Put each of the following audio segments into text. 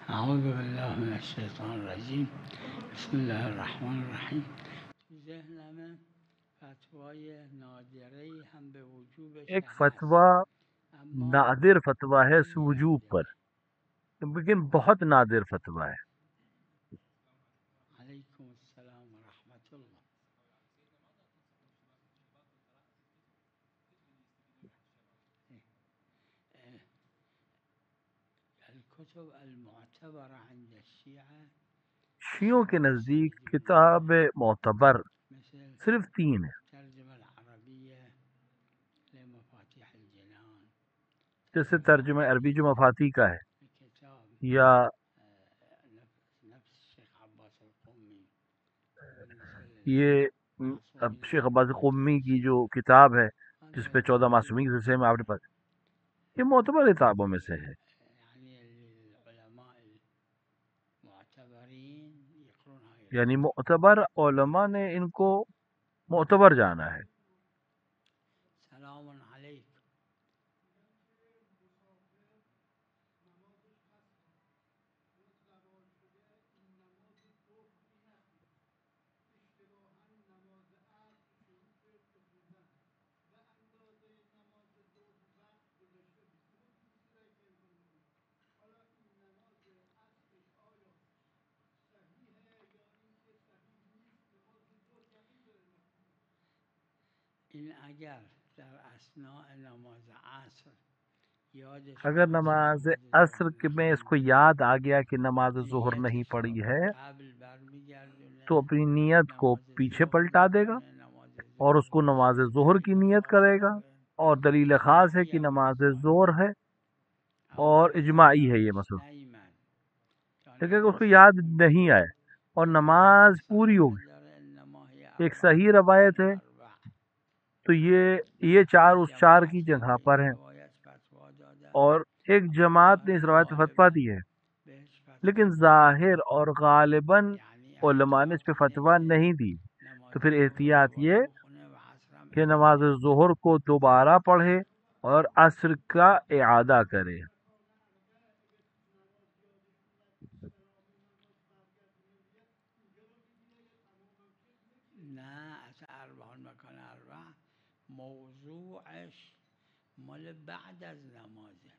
اعوذ باللہ من الشیطان الرجیم بسم اللہ الرحمن الرحیم. تو ذہنم فتوای نادره‌ای هم به وجوب ایک هست، فتویٰ اما نادر فتویٰ ہے وجوب پر، لیکن بہت نادر فتویٰ ہے. علیکم السلام ورحمۃ اللہ. الکتب المعتبرة عند الشیعة شیعوں کے نزدیک کتاب معتبر مثل صرف 3 ہے، ترجمة العربية لمفاتيح الجنان، جیسے ترجمہ عربی جو مفاتی کا ہے، کتاب یا نفس الشيخ عباس القمی یہ اب شیخ عباس قمی کی جو کتاب ہے جس پہ 14 معصومین کے سلسلے میں آپ نے پڑھا، یہ معتبر کتابوں میں سے ہے. يعني العلماء المعتبرين يقرون هاي. یعنی معتبر علماء نے ان کو معتبر جانا ہے. سلام عليك. این اگر در اثناء نماز عصر یادش اگر اومد نماز نماز عصر ظهر کے میں اس کو نخونده، یاد آ گیا کہ نماز ظہر نہیں نیتش را پڑی به ہے، قبل برمیگردونه، تو اپنی نیت کو نماز پیچھے ظهر پلٹا دے گا میخونه، نماز اور ظهر اس کو نماز رو ظہر کی دلیل نیت خاص کرے گا. داره، اور دلیل خاص ہے کہ اجماعی هم نماز مسائل. ظہر ہے اما اور اگر اجماعی ہے یہ یادش مسئلہ. نیامد تا لیکن اگر اس کو نماز یاد خونده نہیں آئے اور روایت نماز پوری ہو صحیحه گئی، داره، انما هی ایک اربع صحیح روایت مکان ہے، اربع. تو یہ چار اس چار کی جماعتی هم جگہ به پر این ہیں، روایت فتوا دادن، اور ایک اما جماعت نے اس ظاهر روایت پہ فتویٰ غالبا دی ہے. بهش فتوا لیکن ندادن، ظاہر اور غالباً یعنی علماء نے اس پہ احتیاط اینه فتویٰ که نہیں دی. تو نماز پھر ظهر رو احتیاط دوباره یہ بخونه و عصر هم کہ نماز اعاده. ظہر کو دوبارہ پڑھے اور عصر کا اعادہ کرے. نه اصلا اربع مکان اربع موضوعش مال بعد از نمازه.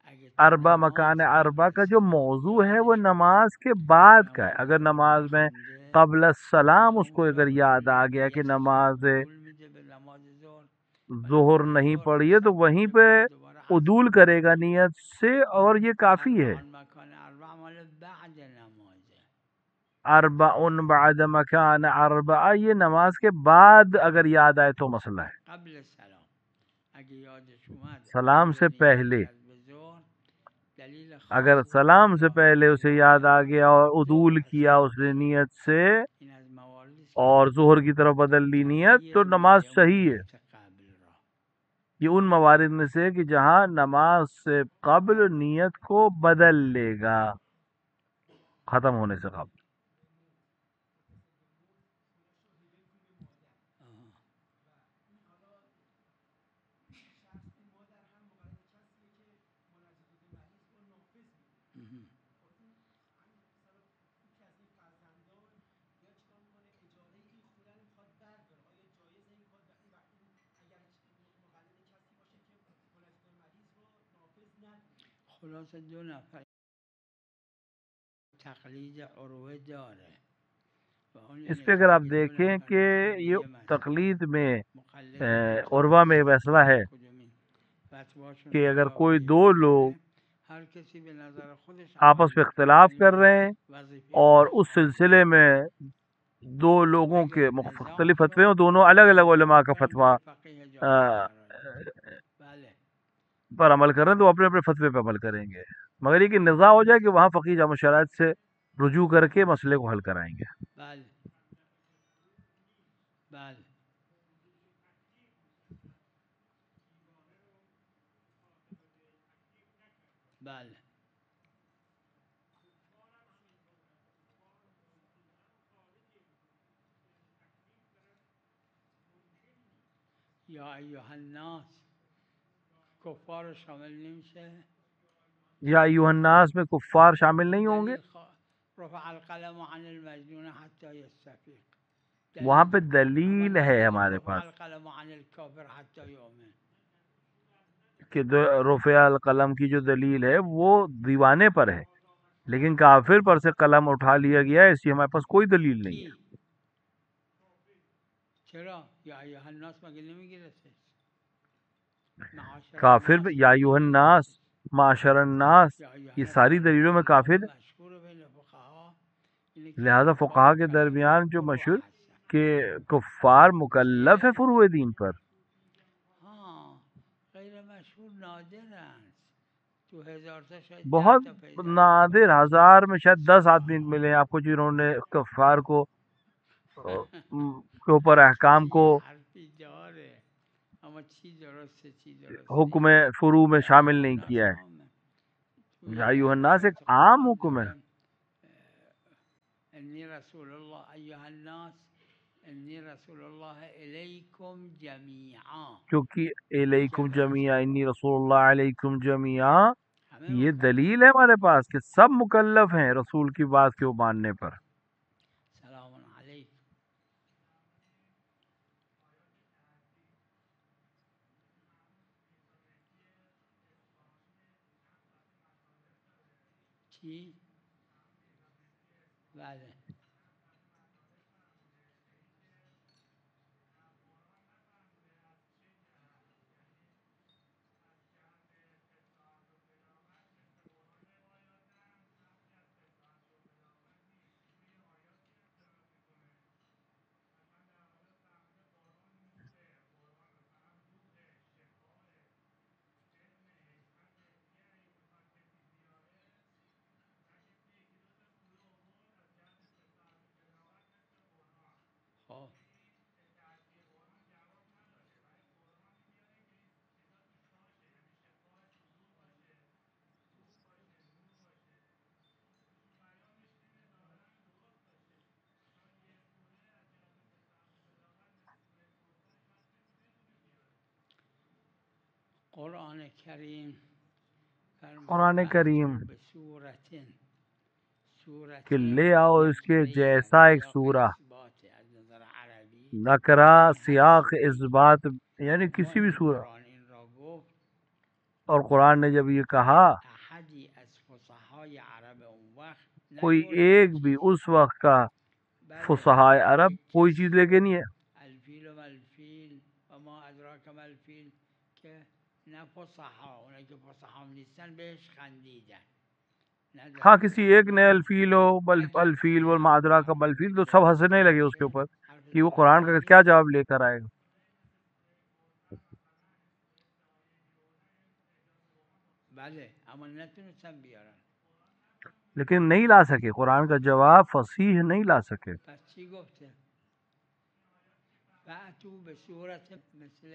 اگه تو اربع مکان نماز قبل اربع کا جو سلام موضوع ہے وہ یادش اومد نماز کے بعد کا ہے. نماز اگر ظهر نماز میں نخونده، قبل السلام اس کو اگر همونجا یاد آ گیا کہ نیتش رو نماز عدول میده به نماز ظهر و ظہر نماز نہیں ظهر رو پڑھی ہے تو حساب وہیں میکنه، پہ بعد دوباره عصر عدول کرے گا میخونه. نیت سے، اور یہ کافی ہے. اربع مکان اربع مال بعد نمازه. اربع بعد مکان اربع یہ نماز کے بعد اگر یاد آئے تو مسئلہ ہے. قبل سلام اگه یادش اومد سلام عدول رو سے نیت پہلے، کرد به ظهر، دلیل اگر خاص داره که سلام سے ظاهر پہلے اسے یاد روایت آ گیا اور ظهر عدول کیا حساب اس نے میکنه. نیت سے این از مواردی است که اور ظہر کی طرف بدل لی نیت، تو تغییر نماز میده اون صحیح ہے. نیت قبل را. یہ ان موارد میں سے کہ جہاں نماز سے قبل نیت کو بدل لے گا ختم ہونے سے قبل. خلاصه 2 نفر تقلید عروه داره و اون اس اینه پہ که اگر آپ اگه 2 دیکھیں نفر کہ مثل به یہ یه مسئله تقلید میں مقلد کدومی عروہ میں هست، فیصلہ هر ہے کدومی فتواشون کہ اگر خلاف کوئی دو لوگ یکدیگره، هر کسی به نظر خودش عمل آپس میں میکنه، اختلاف یعنی کر رہے ہیں وظیفه اور خودش اس رو انجام سلسلے میده. میں دو لوگوں اگر کے نزاع مختلف فتوے شد ہیں، دونوں الگ الگ پیدا علماء کا میکنن به فتویٰ یه فقیه جامع شرعی. بله پر عمل کر رہے ہیں تو اپنے اپنے فتوے پہ عمل کریں گے. مگر یہ کہ نزاع ہو جائے کہ وہاں فقیہ جامع شرائط سے رجوع کر کے مسئلے کو حل کرائیں گے. بله بله بله. یا ایها الناس کفار شامل نمیشه. یا ایھا الناس میں کفار شامل نہیں ہوں گے؟ رفع القلم عن المجنون حتى يستفيق. وہاں پہ دلیل ہے ہمارے رفع پاس القلم عن الكافر حتى يؤمن. کہ رفع القلم کی جو دلیل ہے وہ دیوانے پر ہے، لیکن کافر پر سے قلم اٹھا لیا گیا ہے، اسی ہمارے پاس کوئی دلیل نہیں ہے. چرا یا ایھا الناس مگه نمیگیرسه؟ کافر پہ یا ایھا الناس معاشر الناس یہ ساری دلیلوں میں کافر ہے. مشهور بین فقها. لہذا فقہا کے درمیان جو مشہور کہ کفار مکلف ہے فروع دین پر. ہاں غیر مشہور نادر ہیں، تو ہزار تا شاید 10 بہت تا پیدا. نادر، 1000 میں شاید 10 آدمی ملے آپ کو جنہوں نے کفار کو کے اوپر احکام کو حرفی داره اما چی درسته چی حکم درسته فروع میں یا شامل ایھا نہیں الناس کیا ہے. عامه. یا ایھا الناس ایک عام حکم ہے، انی رسول اللہ ایھا الناس انی رسول اللہ الیکم جمیعا. کیونکہ الیکم جمیعا انی رسول اللہ علیکم جمیعا ہمیں یہ مکلف. دلیل ہے ہمارے پاس کہ سب مکلف ہیں رسول کی بات کو ماننے پر. سلام علیکم. چی؟ بله. خب قرآن کریم قرآن کریم به صورتن کہ لے آؤ اس کے جیسا ایک سورہ، اثبات از نظر عربی. نکرا سیاق اثبات یعنی کسی بھی سورہ. قرآن این را گفت اور قرآن نے جب یہ کہا احدی از فصحای عرب اون وقت کوئی نیورده ایک بھی چیزی. اس وقت کا بله. فصحائے عرب کوئی چیز لے کے نہیں ہے. الفیل و ملفیل و ما ادراک ملفیل که نه فصحا اونایی که فصحا نیستن بهش خندیدن. ہاں کسی ایک نے الفیل ہو بل الفیل والمعذرہ کا بلفیل تو سب ہنسنے لگے اس کے اوپر کہ وہ قرآن کا کیا جواب لے کر آئے گا. بله اما نتونستن بیارن. لیکن نہیں لا سکے، قرآن کا جواب فصیح نہیں لا سکے. پس چی گفته؟ فأتو به صورت مثل.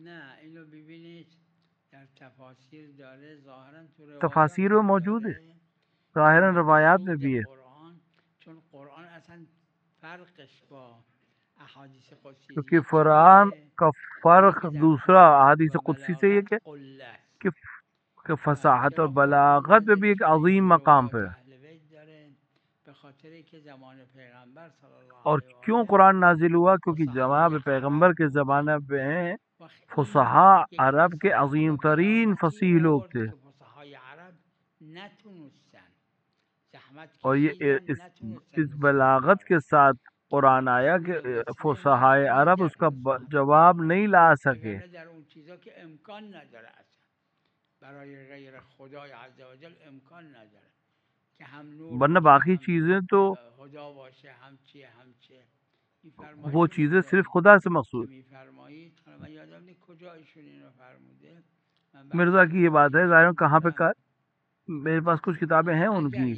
نه اینو ببینید در تفاسیر داره ظاهرا تو روایات تفاسیر میں موجود ہے، داره. ظاہراً روایات میں مقصود بھی ہے. قرآن چون قرآن اصلا فرقش با احادیث قدسی کیونکہ قرآن کا فرق دوسرا احادیث قدسی سے یہ کہ فصاحت اور بلاغت میں بھی ایک عظیم مقام پہ. اور کیوں قرآن نازل ہوا؟ کیونکہ جناب پیغمبر کے زمانے میں فصحاء عرب کے عظیم ترین فصیح لوگ تھے، اور یہ اس بلاغت کے ساتھ قرآن آیا کہ فصحاء عرب اس کا جواب نہیں لا سکے. در اون چیزا که امکان نداره اصلا برای غیر خدای عز و جل امکان نداره که هم نور ورنہ باقی چیزیں تو خدا باشه هم چیه هم چیه. وہ چیزیں صرف خدا سے مخصوص. میفرمایید من یادم نیست کجا ایشون اینو فرموده. مرزا کی یہ بات ہے، ظاہر کہاں پہ کہا، میرے پاس کچھ کتابیں ہیں ان کی.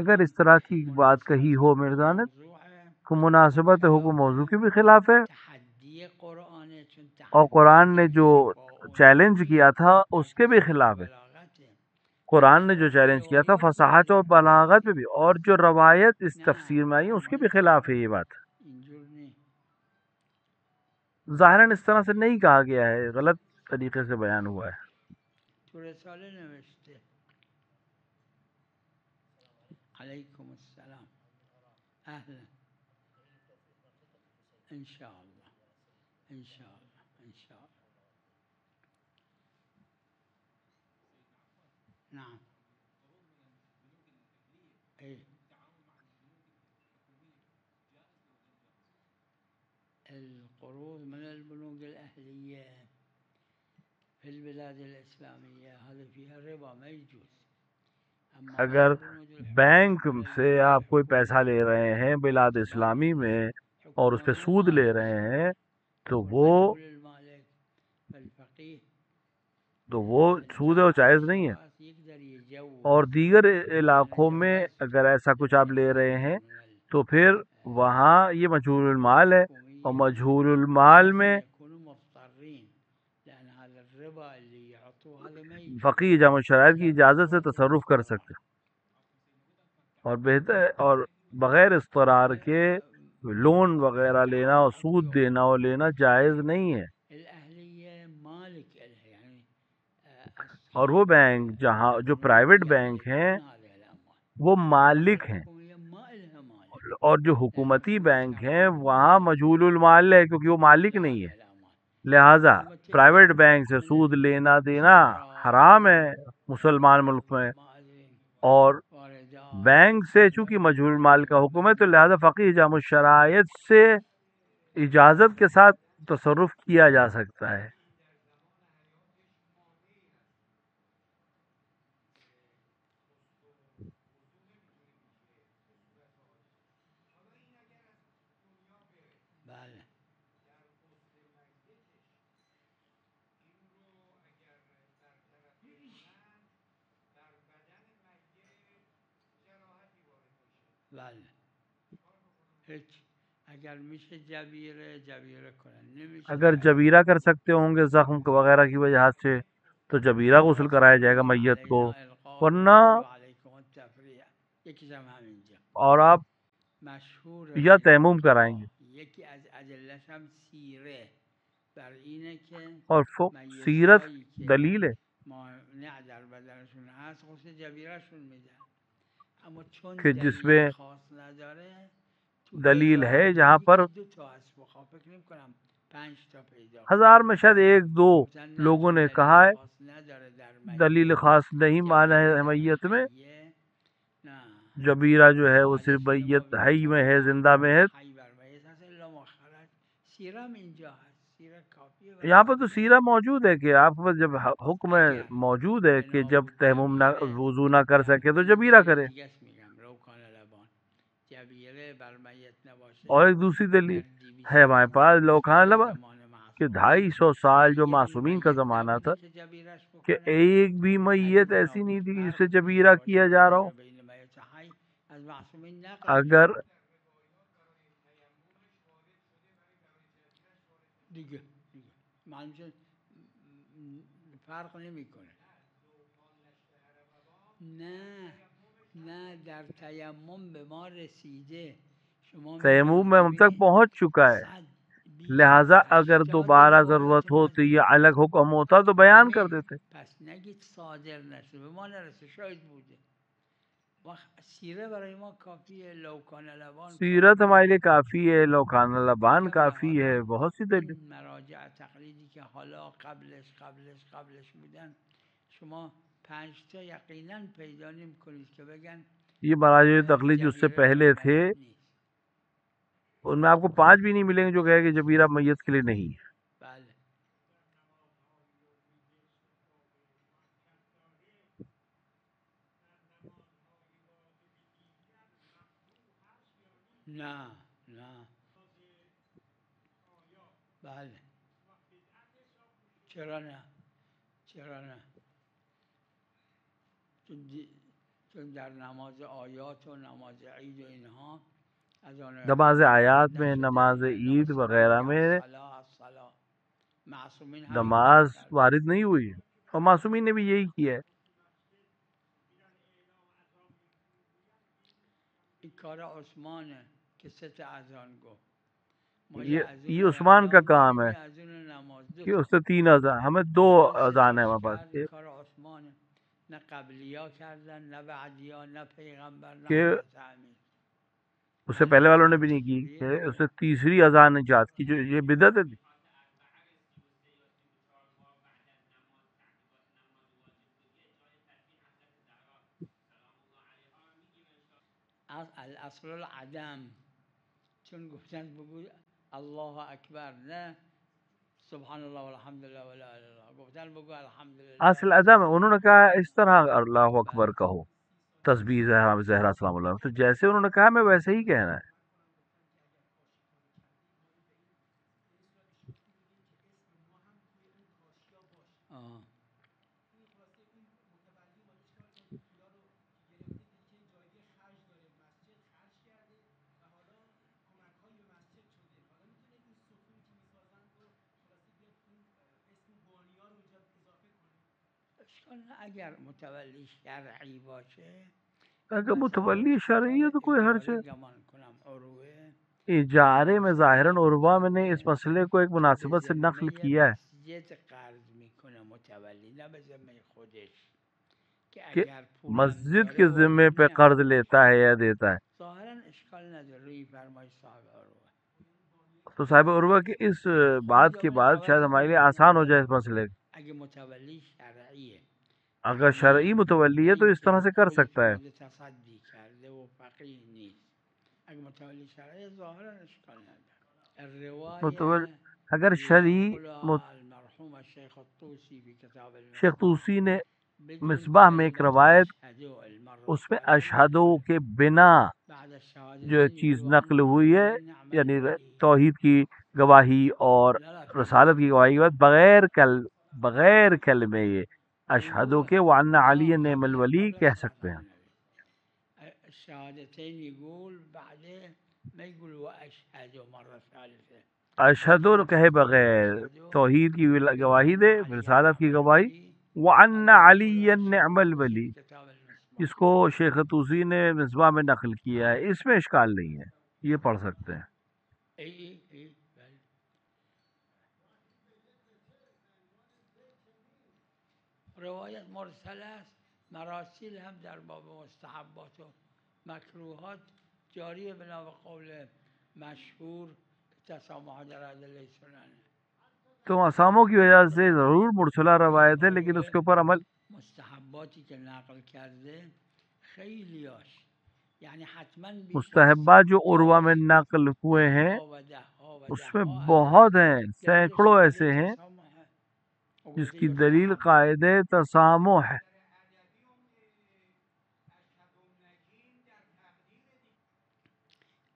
اگر اس طرح کی بات کہی ہو مرزا نے تو مناسبت حکم موضوع کے بھی خلاف ہے، اور قرآن نے جو چیلنج کیا تھا اس کے بھی خلاف ہے. قرآن نے جو چیلنج کیا تھا فصاحت اور بلاغت پہ بھی، اور جو روایت اس نه تفسیر میں آئی ہے اس کے بھی خلاف ہے یہ بات. اینجور نی ظاہراً اس طرح سے نہیں کہا گیا ہے، غلط طریقے سے بیان ہوا ہے. تو رساله نوشته. علیکم السلام. اهلا. ان شاء الله ان شاء الله ان شاء الله. نعم. اي القروض من البنوك الأهلية في البلاد الإسلامية هذا فيها ربا ما يجوز. أما اگر غير البنوك بینک الحكومية سے آپ کوئی پیسہ لے رہے ہیں بلاد اسلامی میں اور اس پہ سود لے رہے ہیں تو مجهول المالك فالفقيه وہ سود و جائز نہیں ہے. يقدر يجوز اور دیگر علاقوں میں اگر ایسا کچھ آپ لے رہے ہیں تو پھر وہاں یہ مجہول المال ہے، اور مجہول المال میں يكونوا مضطرين لأن هذا الربا اللي يعطوه هذا ما يجوز. فقیہ جامع شرائط کی اجازت سے تصرف کر سکتے ہیں، اور بہتر اور بغیر اضطرار کے لون وغیرہ لینا اور سود دینا اور لینا جائز نہیں ہے. الأهلية مالك لها يعني اور وہ بینک جہاں جو پرائیویٹ بینک ہیں هذه الأموال. وہ مالک ہیں، الحكومية ما لها مالك. اور جو حکومتی بینک ہیں وہاں مجہول المال ہے کیونکہ وہ مالک نہیں ہے. لہذا پرائیویٹ بینک سے سود لینا دینا حرام ہے مسلمان ملک میں، اور بینک سے چونکہ مجہول المال کا حکم ہے تو لہذا فقیہ جامع الشرائط سے اجازت کے ساتھ تصرف کیا جا سکتا ہے. بله. بله. هیچ اگر میشه جبیره کنن، نمیشه اگر جبیرہ کر سکتے ہوں گے زخم وغیرہ کی وجہ سے تو جبیرہ غسل کرایا جائے گا میت کو، ورنہ یکی هم همینجا اور آپ مشهور یا تیمم کرائیں گے. یکی از ادلش هم سیره بر اینه که اور سیرت میتایی که دلیل ہے مانع در بدنشون هست غسل جبیرهشون میدن، اما چون کہ جس میں دلیل خاص نداره تو دلیل ہے هزار جہاں پر یکی دو تا هست. بخواه فکر نمی کنم 5 تا پیدا ہزار میں شاید ایک دو گفتن نه لوگوں چون نے دلیل کہا ہے خاص نداره در میت دلیل خاص نہیں مانا ہے جبیره در میت میں، حیه نه جبیرہ جو ہے وہ حدیث صرف اینو ما میت حی میں ہے، معتبر زندہ میں ہے. حی بر میت هست الا ما خرج. سیرم اینجا هست، سیره کافیه برای یہاں پر تو سیرہ موجود ہے کہ آپ کے پاس جب حکم اگر موجود ہے کہ جب بنابود تیمم نہ جبیره وضو نہ کر در سکے تو این جبیرہ دلیل کرے. دیگه است میگم لو کان لبان جبیره بر میت نباشه اور ایک دوسری دلیل در ہے ہمارے پاس 250 لوکھان سال لبا زمان کہ معصومین 250 سال جو یک معصومین کا میت زمانہ تھا نبوده که جبیرش کہ بکنن. ایک بھی اگه میت ایسی بنا نہیں بود تھی جس فرق سے داشته جبیرہ باشه کیا جا رہا ہو. جبیره بین میت حی از معصومین نقل اگر میشه دیگه معلوم شد فرق نمیکنه. نه نه در تیمم به ما رسیده، شما تیمم میتونید میں ہم تک ببینید پہنچ چکا ہے، 120 لہٰذا اگر 80 دوبارہ روایت ضرورت ہو اومد. تو یہ الگ حکم ہوتا تو بیان کر دیتے. پس نگید صادر نشده، به ما نرسه، شاید بوده. وقت سیره برای ما کافیه، لو کان لبان سیرت کافیه. ہمارے لیے کافی ہے، لوکان لبان دیگه کافی حالا ہے، بہت سی دلیل. این مراجع تقلیدی که حالا قبلش بودن شما 5 تا یقینا پیدا نمی‌کنید که بگن یہ مراجع تقلید جو اس سے جبیره پہلے بر تھے میت نیست. ان میں آپ کو 5 بھی نہیں ملیں گے جو کہے کہ جبیرہ میت کے لیے نہیں ہے. بله. نه نه بله. چرا نه چون در نماز آیات و نماز عید و اینها از آن نماز آیات میں، نشده نماز عید وغیرہ میں الصلاة معصومین همین نماز کار کردن. وارد نہیں ہوئی، اور معصومین نے بھی یہی کیا ہے. این کار عثمانه که 3 اذان گفت. ما یہ اذان عثمان کا رمضان کام داریم، ہے یه اذان نماز، 2 کہ اس تا. سے 3 اذان، ہمیں 2 عثمان 3 اذان ہے تاش ہمارے پاس، کرد، این کار عثمانه. نه قبلیا کردن، نه بعدیا، نه پیغمبر، نه کہ حضرت امیر. اس سے پہلے والوں نے بھی نہیں کی، کہ اس نے تیسری اذان ایجاد کی، جو یہ بدعت ہے. الاصل العدم، چون گفتن بگو الله اکبر، نه سبحان الله والحمد لله ولا اله الا الله، گفتن بگو الحمدلله. اصل عدم ہے، انہوں نے کہا اس طرح اللہ اکبر کہو، تسبیح زہرا سلام اللہ، تو جیسے انہوں نے کہا میں ویسے ہی کہنا ہے. اگر متولی شرعی باشه، اگر متولی شرعی ہے تو کوئی حرج ہے. گمان کنم عروه اجارے میں ظاہراً عروہ میں نے اس مسئلے کو ایک مناسبت سے نقل کیا ہے مسجد قرض میکنه متولی، نه به ذمه خودش، کہ اگر پولم مسجد داره کے ذمے واجب پہ نیست. قرض لیتا ہے یا دیتا ہے. ظاهرا اشکال نداره، روی فرمای صاحب عروه. تو صاحب عروہ کی اس بات کے بعد شاید ہمارے لیے آسان ہو جائے اس مسئلے. اگه متولی شرعیه، اگر شرعی متولی ہے تو اس طرح سے کر سکتا ہے. تصدی کرده و فقیه نیست، اگه متولی شرعیه ظاهرا اشکال نداره. الروایه اگر شرعی المرحوم الشیخ الطوسی فی کتاب شیخ طوسی نے مصباح میں ایک روایت، اس میں اشہدو کے بنا جو چیز نقل ہوئی ہے، یعنی توحید کی گواہی اور رسالت کی گواہی کے بعد بغیر کلمے یہ اشہدو کے وان علی نعم الولی کہہ سکتے ہیں. الشهادتين يقول بعده ما يقول واشهد مره ثالثه، اشہدو کہے بغیر توحید کی گواہی دے، رسالت کی گواہی، وان علی نعم الولی، جس کو شیخ طوسی نے مصباح میں نقل کیا ہے. اس میں اشکال نہیں ہے، یہ پڑھ سکتے ہیں. روایت مرسل است، مراسیل هم در باب مستحبات و مکروهات جاری بنا و قول مشهور تسامح در ادله سنن. تو اساموں کی وجہ سے ضرور مرسلہ روایت ہے، لیکن اس کے اوپر عمل مستحباتی که نقل کرده خیلیاش، یعنی حتما مستحبات جو عروہ میں نقل ہوئے ہیں اس میں بہت ہیں، سینکڑوں ایسے ہیں جس کی دلیل قاعدہ تسامح ہے.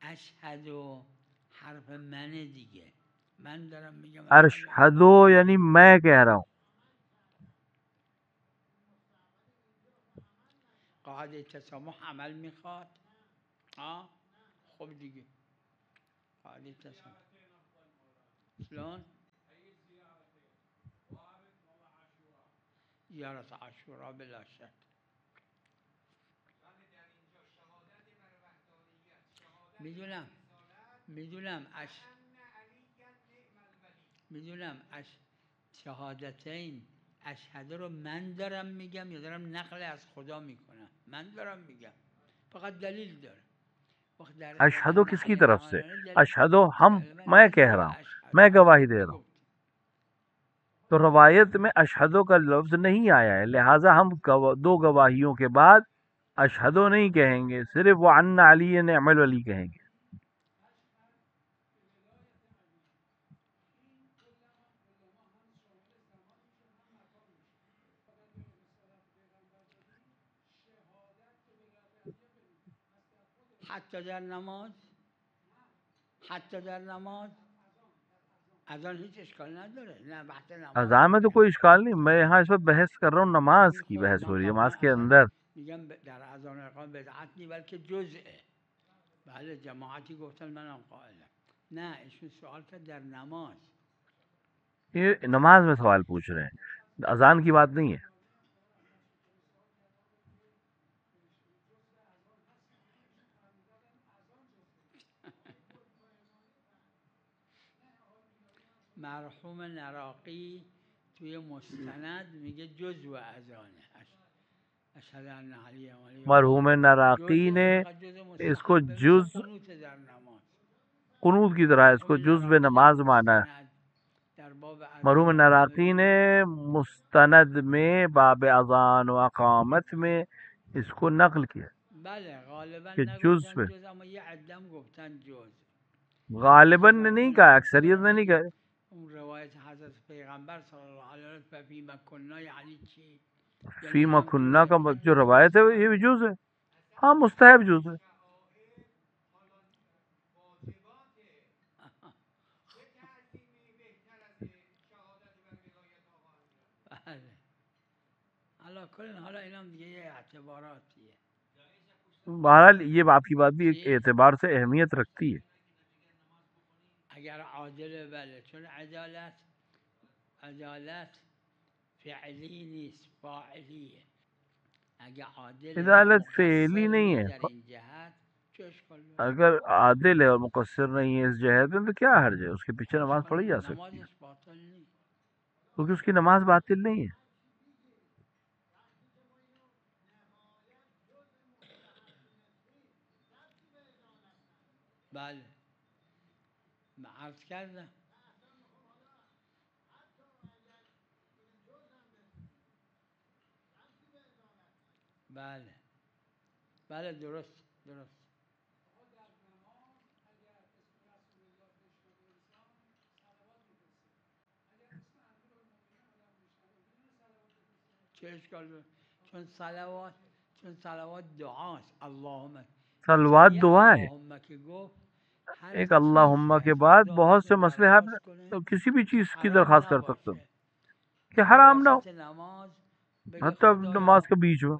اشهدو حرف من دیگه، من دارم میگم ارشہدو یعنی میں کہہ رہا ہوں. قاعده تسامح عمل میخواد. خب دیگه قاعده تسامح فلان زیارت عاشورا بلا شک. میدونم شهادتین اشهد رو من دارم میگم یا دارم نقل از خدا میکنم؟ من دارم میگم، فقط دلیل داره. اشہدو کس کی طرف سے؟ اشہدو میں کہہ رہا ہوں، میں گواہی دے رہا ہوں. تو روایت میں اشہدو کا لفظ نہیں آیا ہے، لہٰذا ہم 2 گواہیوں کے بعد اشہدو نہیں کہیں گے، صرف وعن علی نعم الولی کہیں گے. حتی در نماز اذان هیچ اشکال نداره، نه بحث نماز. اذان میں تو کوئی اشکال نہیں، میں یہاں اس وقت بحث کر رہا ہوں، نماز کی بحث ہو رہی ہے، نماز کے اندر. میگم در اذان و اقامه بدعت نی بلکه جزءه. بله جماعتی گفتن منم قائلم. نه ایشون سوال کرد در نماز. یہ نماز میں سوال پوچھ رہے ہیں، اذان کی بات نہیں ہے. مرحوم نراقی توی مستند میگه جزء اذانه اشهد ان علی ولی مرحوم نراقی نے اس کو جز قنوت کی طرح اس کو جزو نماز مانا ہے. مرحوم نراقی نے مستند میں باب اذان و اقامت میں اس کو نقل کیا کہ جز پہ. غالباً نے نہیں کہا, اکثریت نے نہیں کہا. روایت حضرت پیغمبر صلی اللہ علیہ وسلم فیما کننا یعنی چی؟ فیما کننا کا جو روایت ہے یہ بھی جز ہے. ہاں مستحب جز ہے. حالا اینم دیگه یه اعتباراتیه. بہرحال یہ آپ کی بات بھی ایک اعتبار سے اہمیت رکھتی ہے. اگر عادل بله چون عدالت فعلی نیست فاعلیه. اگر عادل عدالت فعلی نہیں ہے, در این جهت چه اشکال داره؟ اگر عادل ہے اور مقصر نہیں ہے اس جہت میں تو کیا حرج ہے, اس کے پیچھے نماز پڑھی جا سکتی ہے کیونکہ اس کی نماز باطل نہیں ہے. بله عرض کردم بله بله درست چه اشکال داره؟ چون صلوات دعاست. اللهم صلوات دعا ہے. اللهم که گفت ایک اللہم کے بعد بہت سے مسئلے آپ کسی بھی چیز کی درخواست کر سکتے ہو کہ حرام نہ ہو, حتی نماز کے بیچ میں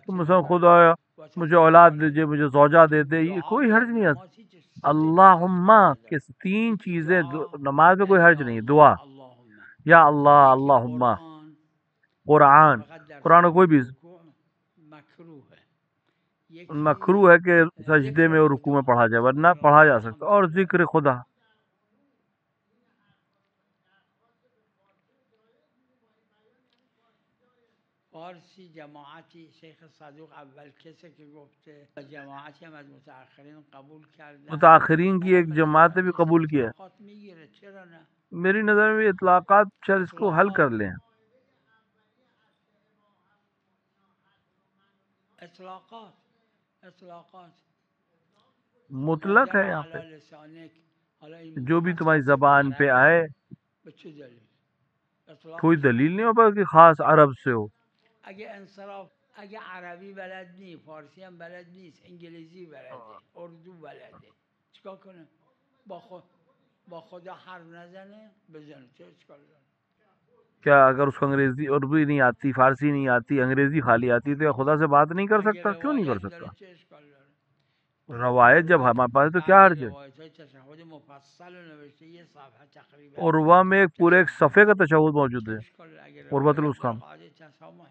تو مثلا خدایا مجھے اولاد دیجئے, مجھے زوجہ دے دے, یہ کوئی حرج نہیں ہے. اللہم کے 3 چیزیں نماز میں کوئی حرج نہیں. دعا یا اللہ, اللہم, قرآن کوئی بھی مکروہ ہے کہ سجدے میں اور رکوع میں پڑھا جائے, ورنہ پڑھا جا سکتا. اور ذکر خدا, فارسی جماعتی شیخ صدوق اول کسی که گفته جماعتی هم از متأخرین قبول کردن. متأخرین کی ایک جماعت نے بھی قبول کیا. میری نظر میں اطلاقات شاید اس کو حل کر لیں. اطلاقات مطلق ہے یہاں پہ, جو بھی تمہاری زبان پہ آئے. کوئی دلیل نہیں ہوگا کہ خاص عرب سے ہو. اگه عربی بلد نی, فارسی هم بلد نیست, انگلیسی بلده, اردو بلده, چیکار کنه؟ با خدا حرف نزنه, بزنه, چه اشکال داره؟ کیا اگر اس کو انگریزی اردو ہی نہیں آتی, فارسی نہیں آتی, انگریزی خالی آتی تو خدا سے بات نہیں کر سکتا؟ کیوں نہیں کر سکتا؟ روایت جب ہمارے پاس تو کیا حرج ہے؟ عروہ میں پورے ایک صفحے کا تشہد موجود ہے, عروۃ الوثقی.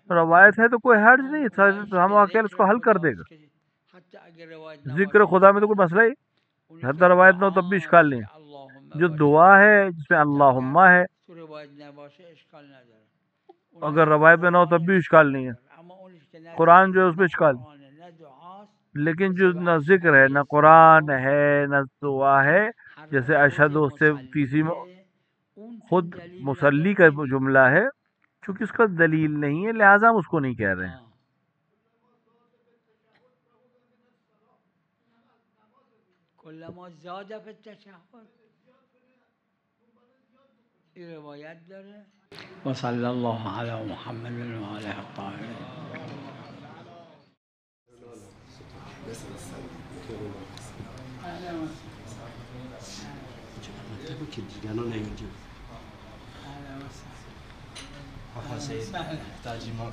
روایت ہے تو کوئی حرج نہیں, تو ہم اکیلے اس کو حل کر دے گا. ذکر خدا میں تو کوئی مسئلہ ہی, حتی روایت نہ ہو تب بھی اشکال نہیں. جو دعا ہے جس میں اللہم ہے, اگر روایت میں نہ ہو تب بھی اشکال نہیں ہے. قرآن جو ہے اس میں اشکال, لیکن جو نہ ذکر ہے, نہ قرآن ہے, نہ دعا ہے, جیسے اشہد سے تیسری خود مصلی کا جملہ ہے, چونکہ اس کا دلیل نہیں ہے لہٰذا ہم اس کو نہیں کہہ رہے ہیں. کلما زاد فی التشهد این روایت داره. و صلی الله علی محمد و آله الطاهرین. که دیگران نیونجا حفظه ترجمه